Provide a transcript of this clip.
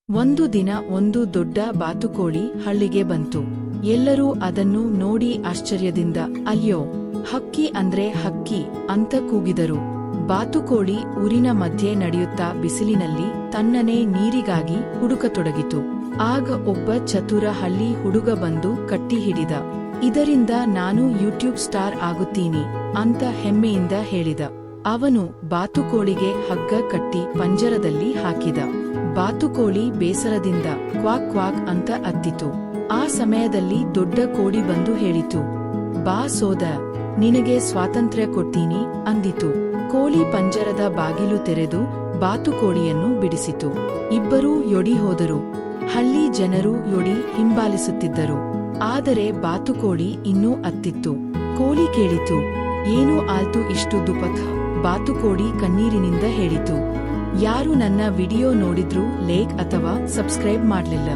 ಒಂದು ದಿನ ಒಂದು ದೊಡ್ಡ ಬಾತುಕೋಳಿ ಹಳ್ಳಿಗೆ ಬಂತು. ಎಲ್ಲರೂ ಅದನ್ನು ನೋಡಿ ಆಶ್ಚರ್ಯದಿಂದ ಅಯ್ಯೋ, ಹಕ್ಕಿ ಅಂದ್ರೆ ಹಕ್ಕಿ ಅಂತ ಕೂಗಿದರು. ಬಾತುಕೋಳಿ ಊರಿನ ಮಧ್ಯೆ ನಡೆಯುತ್ತಾ ಬಿಸಿಲಿನಲ್ಲಿ ತನ್ನನೇ ನೀರಿಗಾಗಿ ಹುಡುಕತೊಡಗಿತು. ಆಗ ಒಬ್ಬ ಚತುರ ಹಳ್ಳಿ ಹುಡುಗ ಬಂದು ಕಟ್ಟಿ ಹಿಡಿದ. ಇದರಿಂದ ನಾನು ಯೂಟ್ಯೂಬ್ ಸ್ಟಾರ್ ಆಗುತ್ತೀನಿ ಅಂತ ಹೆಮ್ಮೆಯಿಂದ ಹೇಳಿದ. ಅವನು ಬಾತುಕೋಳಿಗೆ ಹಗ್ಗ ಕಟ್ಟಿ ಪಂಜರದಲ್ಲಿ ಹಾಕಿದ. ಬಾತುಕೋಳಿ ಬೇಸರದಿಂದ ಕ್ವಾಕ್ ಕ್ವಾಕ್ ಅಂತ ಅತ್ತಿತು. ಆ ಸಮಯದಲ್ಲಿ ದೊಡ್ಡ ಕೋಳಿ ಬಂದು ಹೇಳಿತು, ಬಾ ಸೋದ, ನಿನಗೆ ಸ್ವಾತಂತ್ರ್ಯ ಕೊಡ್ತೀನಿ ಅಂದಿತು. ಕೋಳಿ ಪಂಜರದ ಬಾಗಿಲು ತೆರೆದು ಬಾತುಕೋಳಿಯನ್ನು ಬಿಡಿಸಿತು. ಇಬ್ಬರೂ ಯೊಡಿ ಹೋದರು. ಹಳ್ಳಿ ಜನರು ಯೊಡಿ ಹಿಂಬಾಲಿಸುತ್ತಿದ್ದರು. ಆದರೆ ಬಾತುಕೋಳಿ ಇನ್ನೂ ಅತ್ತಿತ್ತು. ಕೋಳಿ ಕೇಳಿತು, ಏನೂ ಆಲ್ತು ಇಷ್ಟು ದುಪಥ? ಬಾತುಕೋಳಿ ಕಣ್ಣೀರಿನಿಂದ ಹೇಳಿತು, ಯಾರು ನನ್ನ ವಿಡಿಯೋ ನೋಡಿದ್ರೂ ಲೈಕ್ ಅಥವಾ ಸಬ್ಸ್ಕ್ರೈಬ್ ಮಾಡ್ಲಿಲ್ಲ.